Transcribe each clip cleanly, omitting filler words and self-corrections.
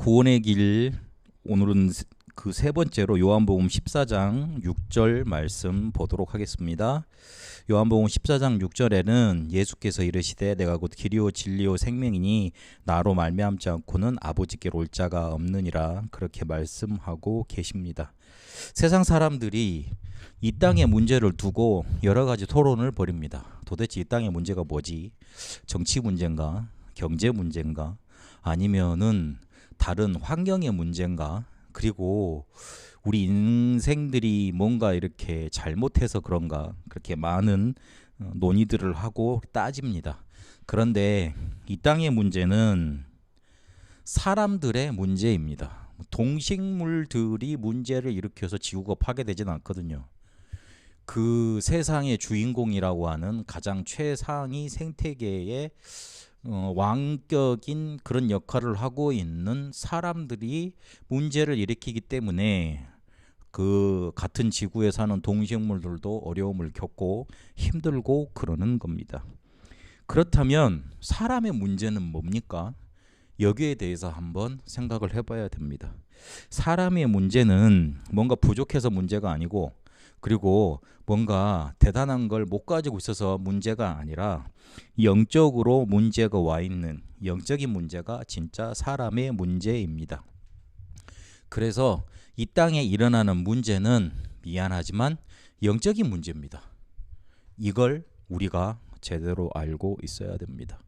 구원의 길, 오늘은 그 세 번째로 요한복음 14장 6절 말씀 보도록 하겠습니다. 요한복음 14장 6절에는 예수께서 이르시되 내가 곧 길이요 진리요 생명이니 나로 말미암지 않고는 아버지께로 올 자가 없느니라, 그렇게 말씀하고 계십니다. 세상 사람들이 이 땅의 문제를 두고 여러 가지 토론을 벌입니다. 도대체 이 땅의 문제가 뭐지? 정치 문제인가? 경제 문제인가? 아니면은 다른 환경의 문제인가? 그리고 우리 인생들이 뭔가 이렇게 잘못해서 그런가? 그렇게 많은 논의들을 하고 따집니다. 그런데 이 땅의 문제는 사람들의 문제입니다. 동식물들이 문제를 일으켜서 지구가 파괴되지는 않거든요. 그 세상의 주인공이라고 하는 가장 최상위 생태계의 왕격인 그런 역할을 하고 있는 사람들이 문제를 일으키기 때문에 그 같은 지구에 사는 동식물들도 어려움을 겪고 힘들고 그러는 겁니다. 그렇다면 사람의 문제는 뭡니까? 여기에 대해서 한번 생각을 해봐야 됩니다. 사람의 문제는 뭔가 부족해서 문제가 아니고, 그리고 뭔가 대단한 걸 못 가지고 있어서 문제가 아니라 영적으로 문제가 와 있는 영적인 문제가 진짜 사람의 문제입니다. 그래서 이 땅에 일어나는 문제는 미안하지만 영적인 문제입니다. 이걸 우리가 제대로 알고 있어야 됩니다.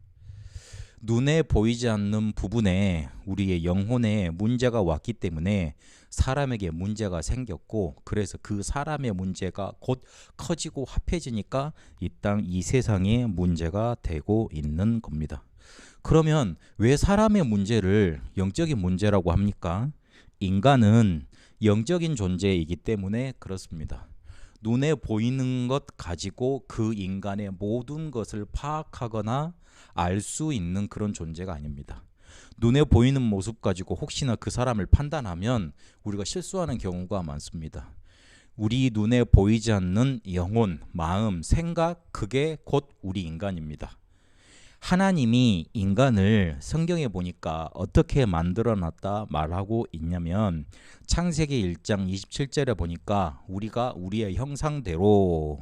눈에 보이지 않는 부분에 우리의 영혼에 문제가 왔기 때문에 사람에게 문제가 생겼고, 그래서 그 사람의 문제가 곧 커지고 합해지니까 이 땅, 이 세상에 문제가 되고 있는 겁니다. 그러면 왜 사람의 문제를 영적인 문제라고 합니까? 인간은 영적인 존재이기 때문에 그렇습니다. 눈에 보이는 것 가지고 그 인간의 모든 것을 파악하거나 알 수 있는 그런 존재가 아닙니다. 눈에 보이는 모습 가지고 혹시나 그 사람을 판단하면 우리가 실수하는 경우가 많습니다. 우리 눈에 보이지 않는 영혼, 마음, 생각, 그게 곧 우리 인간입니다. 하나님이 인간을 성경에 보니까 어떻게 만들어놨다 말하고 있냐면, 창세기 1장 27절에 보니까 우리가 우리의 형상대로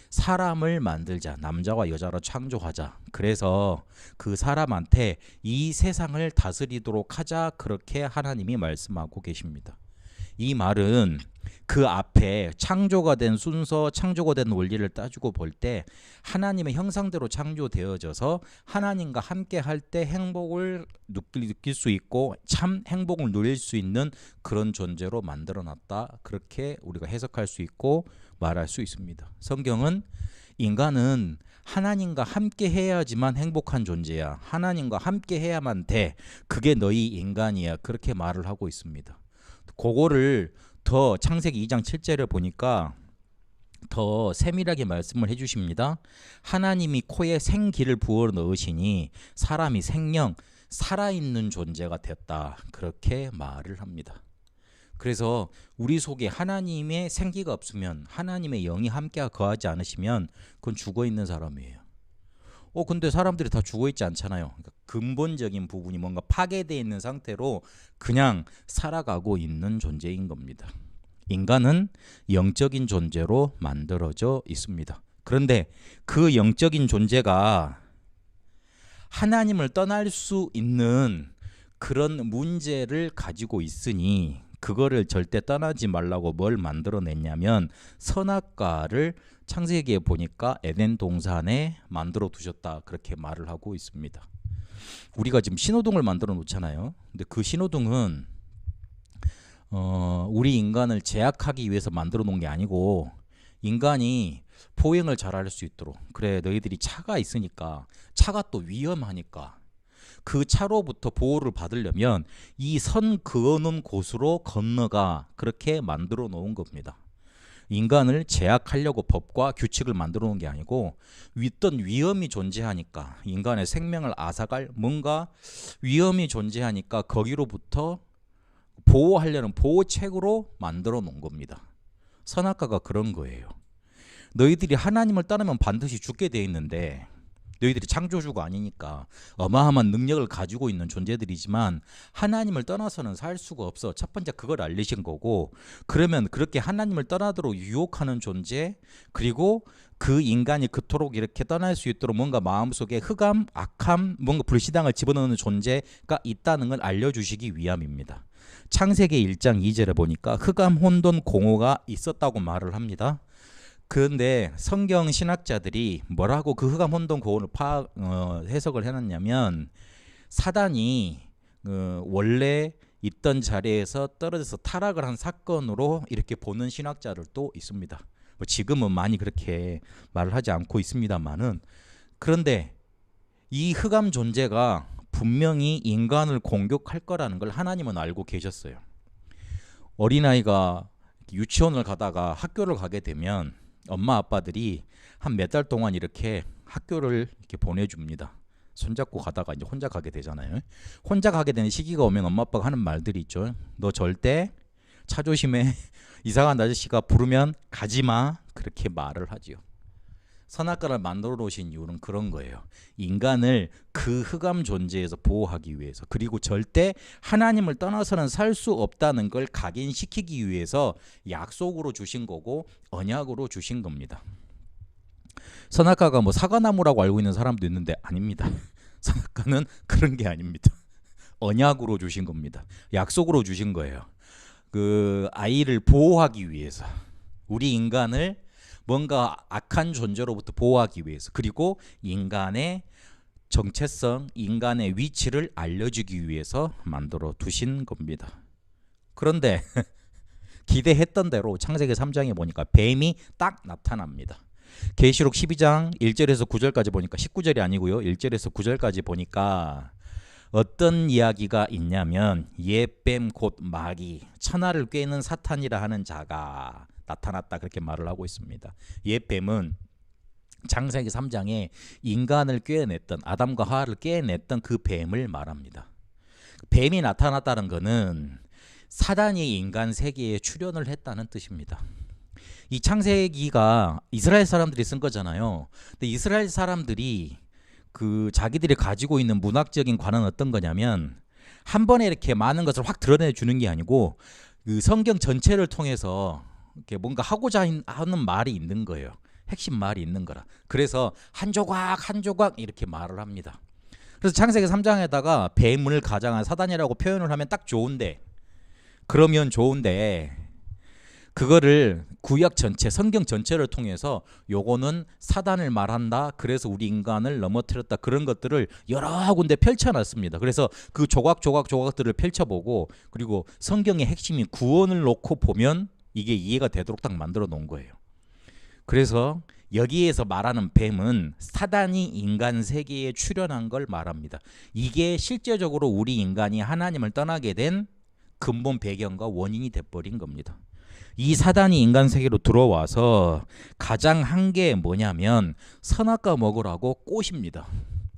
사람을 만들자, 남자와 여자로 창조하자, 그래서 그 사람한테 이 세상을 다스리도록 하자, 그렇게 하나님이 말씀하고 계십니다. 이 말은 그 앞에 창조가 된 순서, 창조가 된 원리를 따지고 볼 때 하나님의 형상대로 창조되어져서 하나님과 함께 할 때 행복을 느낄 수 있고 참 행복을 누릴 수 있는 그런 존재로 만들어놨다, 그렇게 우리가 해석할 수 있고 말할 수 있습니다. 성경은 인간은 하나님과 함께 해야지만 행복한 존재야, 하나님과 함께 해야만 돼, 그게 너희 인간이야, 그렇게 말을 하고 있습니다. 그거를 더 창세기 2장 7절을 보니까 더 세밀하게 말씀을 해주십니다. 하나님이 코에 생기를 부어 넣으시니 사람이 생명, 살아있는 존재가 됐다, 그렇게 말을 합니다. 그래서 우리 속에 하나님의 생기가 없으면, 하나님의 영이 함께 거하지 않으시면 그건 죽어있는 사람이에요. 근데 사람들이 다 죽어있지 않잖아요. 그러니까 근본적인 부분이 뭔가 파괴되어 있는 상태로 그냥 살아가고 있는 존재인 겁니다. 인간은 영적인 존재로 만들어져 있습니다. 그런데 그 영적인 존재가 하나님을 떠날 수 있는 그런 문제를 가지고 있으니 그거를 절대 떠나지 말라고 뭘 만들어냈냐면 선악과를 창세기에 보니까 에덴 동산에 만들어 두셨다, 그렇게 말을 하고 있습니다. 우리가 지금 신호등을 만들어 놓잖아요. 근데 그 신호등은 우리 인간을 제약하기 위해서 만들어 놓은 게 아니고, 인간이 포행을 잘할 수 있도록, 그래 너희들이 차가 있으니까, 차가 또 위험하니까 그 차로부터 보호를 받으려면 이 선 그어놓은 곳으로 건너가, 그렇게 만들어 놓은 겁니다. 인간을 제약하려고 법과 규칙을 만들어 놓은 게 아니고, 어떤 위험이 존재하니까, 인간의 생명을 앗아갈 뭔가 위험이 존재하니까 거기로부터 보호하려는 보호책으로 만들어 놓은 겁니다. 선악과가 그런 거예요. 너희들이 하나님을 떠나면 반드시 죽게 돼 있는데 너희들이 창조주가 아니니까 어마어마한 능력을 가지고 있는 존재들이지만 하나님을 떠나서는 살 수가 없어. 첫 번째 그걸 알리신 거고, 그러면 그렇게 하나님을 떠나도록 유혹하는 존재, 그리고 그 인간이 그토록 이렇게 떠날 수 있도록 뭔가 마음속에 흑암, 악함, 뭔가 불신앙을 집어넣는 존재가 있다는 걸 알려주시기 위함입니다. 창세기 1장 2절에 보니까 흑암, 혼돈, 공허가 있었다고 말을 합니다. 그런데 성경 신학자들이 뭐라고 그 흑암, 혼돈, 공허를 해석을 해놨냐면, 사단이 원래 있던 자리에서 떨어져서 타락을 한 사건으로 이렇게 보는 신학자들도 있습니다. 뭐 지금은 많이 그렇게 말을 하지 않고 있습니다만은, 그런데 이 흑암 존재가 분명히 인간을 공격할 거라는 걸 하나님은 알고 계셨어요. 어린아이가 유치원을 가다가 학교를 가게 되면 엄마 아빠들이 한 몇 달 동안 이렇게 학교를 이렇게 보내줍니다. 손잡고 가다가 이제 혼자 가게 되잖아요. 혼자 가게 되는 시기가 오면 엄마 아빠가 하는 말들이 있죠. 너 절대 차 조심해. 이상한 아저씨가 부르면 가지마. 그렇게 말을 하지요. 선악과를 만들어 놓으신 이유는 그런 거예요. 인간을 그 흑암 존재에서 보호하기 위해서, 그리고 절대 하나님을 떠나서는 살 수 없다는 걸 각인시키기 위해서 약속으로 주신 거고 언약으로 주신 겁니다. 선악과가 뭐 사과나무라고 알고 있는 사람도 있는데 아닙니다. 선악과는 그런 게 아닙니다. 언약으로 주신 겁니다. 약속으로 주신 거예요. 그 아이를 보호하기 위해서, 우리 인간을 뭔가 악한 존재로부터 보호하기 위해서, 그리고 인간의 정체성, 인간의 위치를 알려주기 위해서 만들어 두신 겁니다. 그런데 기대했던 대로 창세기 3장에 보니까 뱀이 딱 나타납니다. 계시록 12장 1절에서 9절까지 보니까, 19절이 아니고요, 1절에서 9절까지 보니까 어떤 이야기가 있냐면, 옛뱀 곧 마귀, 천하를 꿰는 사탄이라 하는 자가 나타났다, 그렇게 말을 하고 있습니다. 옛뱀은 창세기 3장에 인간을 꿰어냈던, 아담과 하와를 꿰어냈던 그 뱀을 말합니다. 뱀이 나타났다는 것은 사단이 인간 세계에 출현을 했다는 뜻입니다. 이 창세기가 이스라엘 사람들이 쓴 거잖아요. 근데 이스라엘 사람들이 그 자기들이 가지고 있는 문학적인 관은 어떤 거냐면, 한 번에 이렇게 많은 것을 확 드러내 주는 게 아니고 그 성경 전체를 통해서 이렇게 뭔가 하고자 하는 말이 있는 거예요. 핵심 말이 있는 거라. 그래서 한 조각 한 조각 이렇게 말을 합니다. 그래서 창세기 3장에다가 뱀을 가장한 사단이라고 표현을 하면 딱 좋은데, 그러면 좋은데 그거를 구약 전체, 성경 전체를 통해서 요거는 사단을 말한다, 그래서 우리 인간을 넘어뜨렸다, 그런 것들을 여러 군데 펼쳐놨습니다. 그래서 그 조각들을 펼쳐보고, 그리고 성경의 핵심인 구원을 놓고 보면 이게 이해가 되도록 딱 만들어 놓은 거예요. 그래서 여기에서 말하는 뱀은 사단이 인간 세계에 출현한 걸 말합니다. 이게 실제적으로 우리 인간이 하나님을 떠나게 된 근본 배경과 원인이 돼버린 겁니다. 이 사단이 인간 세계로 들어와서 가장 한 게 뭐냐면 선악과 먹으라고 꼬십니다.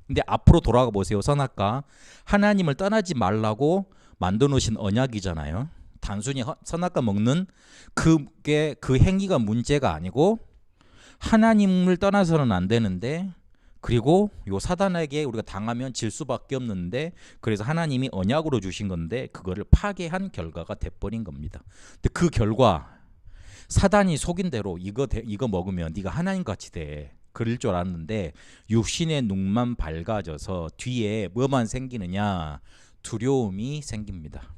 근데 앞으로 돌아가 보세요. 선악과, 하나님을 떠나지 말라고 만들어 놓으신 언약이잖아요. 단순히 선악과 먹는 그게 그 행위가 문제가 아니고, 하나님을 떠나서는 안 되는데, 그리고 요 사단에게 우리가 당하면 질 수밖에 없는데, 그래서 하나님이 언약으로 주신 건데 그거를 파괴한 결과가 돼버린 겁니다. 근데 그 결과 사단이 속인 대로 이거 먹으면 네가 하나님 같이 돼, 그럴 줄 알았는데 육신의 눈만 밝아져서 뒤에 뭐만 생기느냐, 두려움이 생깁니다.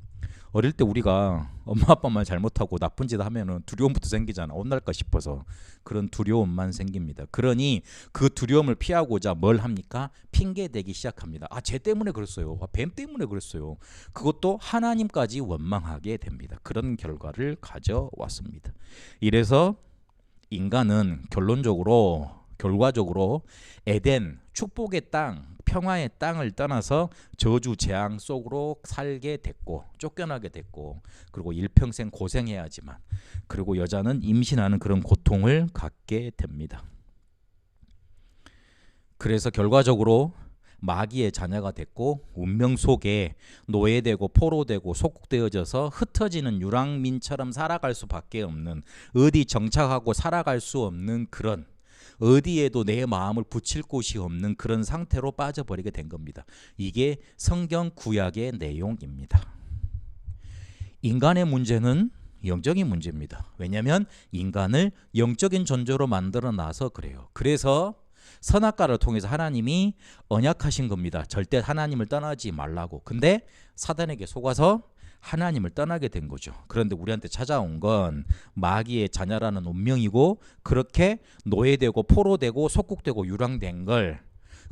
어릴 때 우리가 엄마 아빠 말 잘못하고 나쁜 짓 하면은 두려움부터 생기잖아. 혼날까 싶어서. 그런 두려움만 생깁니다. 그러니 그 두려움을 피하고자 뭘 합니까? 핑계 대기 시작합니다. 아, 쟤 때문에 그랬어요. 아, 뱀 때문에 그랬어요. 그것도 하나님까지 원망하게 됩니다. 그런 결과를 가져왔습니다. 이래서 인간은 결과적으로 에덴, 축복의 땅, 평화의 땅을 떠나서 저주 재앙 속으로 살게 됐고, 쫓겨나게 됐고, 그리고 일평생 고생해야지만, 그리고 여자는 임신하는 그런 고통을 갖게 됩니다. 그래서 결과적으로 마귀의 자녀가 됐고, 운명 속에 노예되고 포로되고 소국되어져서 흩어지는 유랑민처럼 살아갈 수밖에 없는, 어디 정착하고 살아갈 수 없는 그런 어디에도 내 마음을 붙일 곳이 없는 그런 상태로 빠져버리게 된 겁니다. 이게 성경 구약의 내용입니다. 인간의 문제는 영적인 문제입니다. 왜냐하면 인간을 영적인 존재로 만들어 놔서 그래요. 그래서 선악과를 통해서 하나님이 언약하신 겁니다. 절대 하나님을 떠나지 말라고. 근데 사단에게 속아서 하나님을 떠나게 된 거죠. 그런데 우리한테 찾아온 건 마귀의 자녀라는 운명이고, 그렇게 노예되고 포로되고 속국되고 유랑된 걸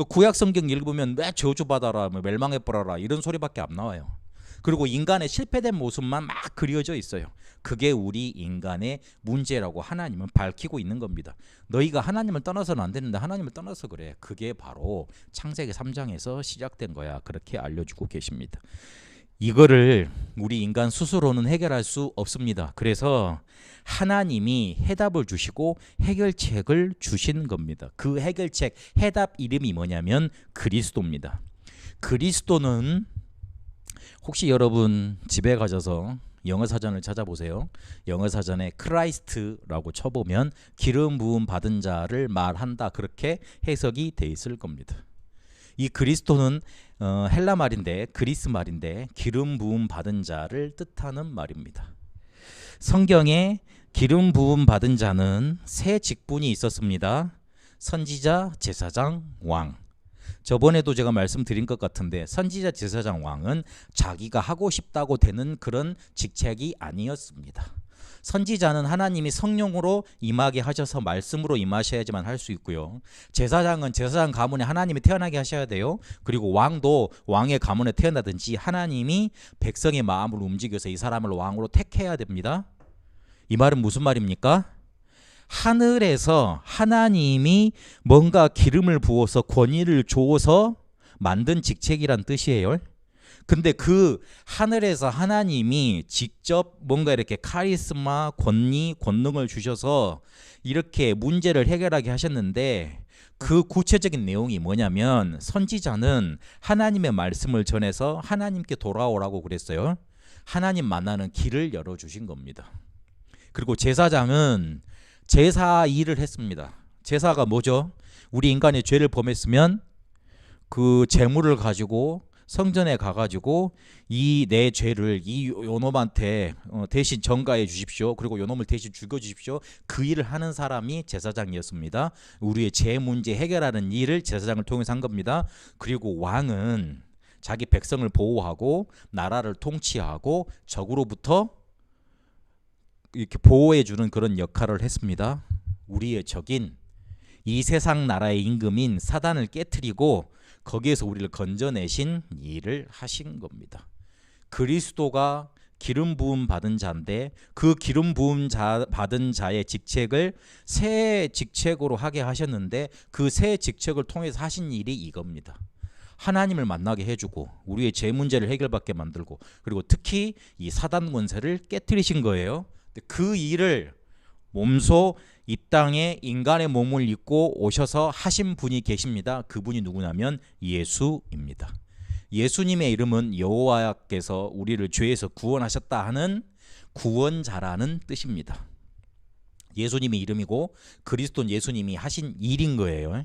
구약 성경 읽으면 왜 저주받아라, 멸망해버려라 이런 소리밖에 안 나와요. 그리고 인간의 실패된 모습만 막 그려져 있어요. 그게 우리 인간의 문제라고 하나님은 밝히고 있는 겁니다. 너희가 하나님을 떠나서는 안 되는데 하나님을 떠나서 그래. 그게 바로 창세기 3장에서 시작된 거야. 그렇게 알려주고 계십니다. 이거를 우리 인간 스스로는 해결할 수 없습니다. 그래서 하나님이 해답을 주시고 해결책을 주신 겁니다. 그 해결책, 해답 이름이 뭐냐면 그리스도입니다. 그리스도는 혹시 여러분 집에 가셔서 영어 사전을 찾아보세요. 영어 사전에 크라이스트라고 쳐보면 기름 부음 받은 자를 말한다, 그렇게 해석이 돼 있을 겁니다. 이 그리스도는 헬라 말인데, 그리스 말인데 기름 부음 받은 자를 뜻하는 말입니다. 성경에 기름 부음 받은 자는 세 직분이 있었습니다. 선지자, 제사장, 왕. 저번에도 제가 말씀드린 것 같은데 선지자, 제사장, 왕은 자기가 하고 싶다고 되는 그런 직책이 아니었습니다. 선지자는 하나님이 성령으로 임하게 하셔서 말씀으로 임하셔야지만 할 수 있고요. 제사장은 제사장 가문에 하나님이 태어나게 하셔야 돼요. 그리고 왕도 왕의 가문에 태어나든지 하나님이 백성의 마음을 움직여서 이 사람을 왕으로 택해야 됩니다. 이 말은 무슨 말입니까? 하늘에서 하나님이 뭔가 기름을 부어서 권위를 주어서 만든 직책이란 뜻이에요. 근데 그 하늘에서 하나님이 직접 뭔가 이렇게 카리스마, 권위, 권능을 주셔서 이렇게 문제를 해결하게 하셨는데, 그 구체적인 내용이 뭐냐면 선지자는 하나님의 말씀을 전해서 하나님께 돌아오라고 그랬어요. 하나님 만나는 길을 열어주신 겁니다. 그리고 제사장은 제사 일을 했습니다. 제사가 뭐죠? 우리 인간의 죄를 범했으면 그 제물을 가지고 성전에 가가지고 이 내 죄를 이 요놈한테 대신 전가해 주십시오. 그리고 요놈을 대신 죽여주십시오. 그 일을 하는 사람이 제사장이었습니다. 우리의 죄 문제 해결하는 일을 제사장을 통해서 한 겁니다. 그리고 왕은 자기 백성을 보호하고 나라를 통치하고 적으로부터 이렇게 보호해주는 그런 역할을 했습니다. 우리의 적인 이 세상 나라의 임금인 사단을 깨트리고 거기에서 우리를 건져내신 일을 하신 겁니다. 그리스도가 기름 부음 받은 자인데 그 기름 부음 받은 자의 직책을 새 직책으로 하게 하셨는데 그 새 직책을 통해서 하신 일이 이겁니다. 하나님을 만나게 해주고 우리의 죄 문제를 해결받게 만들고, 그리고 특히 이 사단 권세를 깨트리신 거예요. 그 일을 몸소 이 땅에 인간의 몸을 입고 오셔서 하신 분이 계십니다. 그분이 누구냐면 예수입니다. 예수님의 이름은 여호와께서 우리를 죄에서 구원하셨다 하는 구원자라는 뜻입니다. 예수님의 이름이고 그리스도는 예수님이 하신 일인 거예요.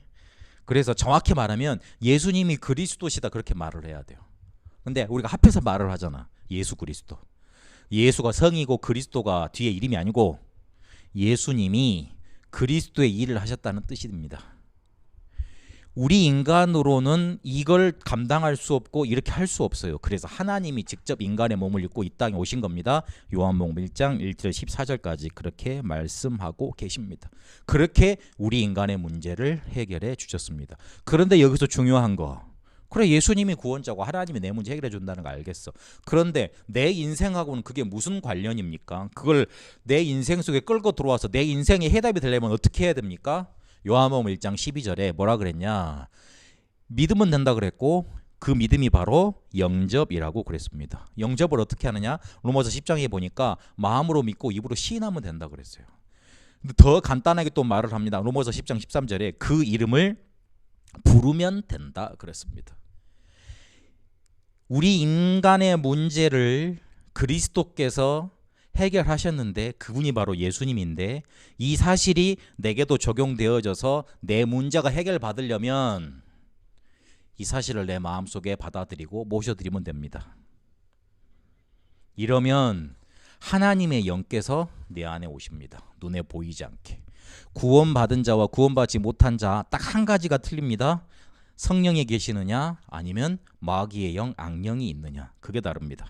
그래서 정확히 말하면 예수님이 그리스도시다, 그렇게 말을 해야 돼요. 근데 우리가 합해서 말을 하잖아. 예수 그리스도. 예수가 성이고 그리스도가 뒤에 이름이 아니고 예수님이 그리스도의 일을 하셨다는 뜻입니다. 우리 인간으로는 이걸 감당할 수 없고 이렇게 할 수 없어요. 그래서 하나님이 직접 인간의 몸을 입고 이 땅에 오신 겁니다. 요한복음 1장 1절 14절까지 그렇게 말씀하고 계십니다. 그렇게 우리 인간의 문제를 해결해 주셨습니다. 그런데 여기서 중요한 거, 그래 예수님이 구원자고 하나님이 내 문제 해결해 준다는 거 알겠어. 그런데 내 인생하고는 그게 무슨 관련입니까? 그걸 내 인생 속에 끌고 들어와서 내 인생의 해답이 되려면 어떻게 해야 됩니까? 요한복음 1장 12절에 뭐라 그랬냐? 믿으면 된다 그랬고 그 믿음이 바로 영접이라고 그랬습니다. 영접을 어떻게 하느냐? 로마서 10장에 보니까 마음으로 믿고 입으로 시인하면 된다 그랬어요. 근데 더 간단하게 또 말을 합니다. 로마서 10장 13절에 그 이름을 부르면 된다 그랬습니다. 우리 인간의 문제를 그리스도께서 해결하셨는데 그분이 바로 예수님인데 이 사실이 내게도 적용되어져서 내 문제가 해결받으려면 이 사실을 내 마음속에 받아들이고 모셔드리면 됩니다. 이러면 하나님의 영께서 내 안에 오십니다. 눈에 보이지 않게. 구원받은 자와 구원받지 못한 자 딱 한 가지가 틀립니다. 성령이 계시느냐 아니면 마귀의 영, 악령이 있느냐. 그게 다릅니다.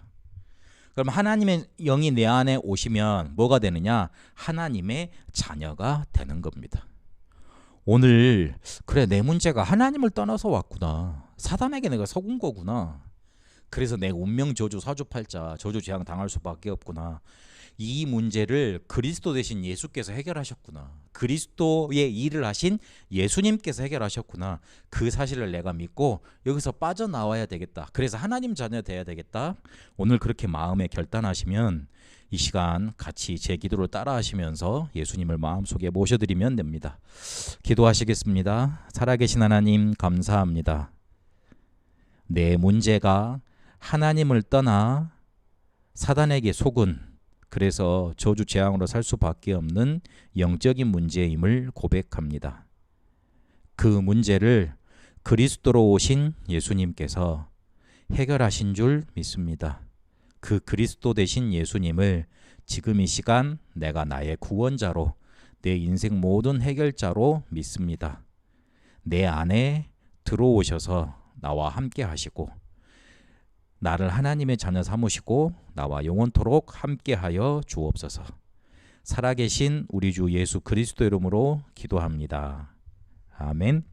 그럼 하나님의 영이 내 안에 오시면 뭐가 되느냐? 하나님의 자녀가 되는 겁니다. 오늘 그래 내 문제가 하나님을 떠나서 왔구나. 사단에게 내가 속은 거구나. 그래서 내 운명 저주 사주팔자 저주 재앙 당할 수밖에 없구나. 이 문제를 그리스도 대신 예수께서 해결하셨구나. 그리스도의 일을 하신 예수님께서 해결하셨구나. 그 사실을 내가 믿고 여기서 빠져나와야 되겠다. 그래서 하나님 자녀 돼야 되겠다. 오늘 그렇게 마음에 결단하시면 이 시간 같이 제 기도를 따라하시면서 예수님을 마음속에 모셔드리면 됩니다. 기도하시겠습니다. 살아계신 하나님 감사합니다. 내 문제가 하나님을 떠나 사단에게 속은 그래서 저주 재앙으로 살 수밖에 없는 영적인 문제임을 고백합니다. 그 문제를 그리스도로 오신 예수님께서 해결하신 줄 믿습니다. 그 그리스도 되신 예수님을 지금 이 시간 내가 나의 구원자로 내 인생 모든 해결자로 믿습니다. 내 안에 들어오셔서 나와 함께 하시고 나를 하나님의 자녀 삼으시고 나와 영원토록 함께하여 주옵소서. 살아계신 우리 주 예수 그리스도 이름으로 기도합니다. 아멘.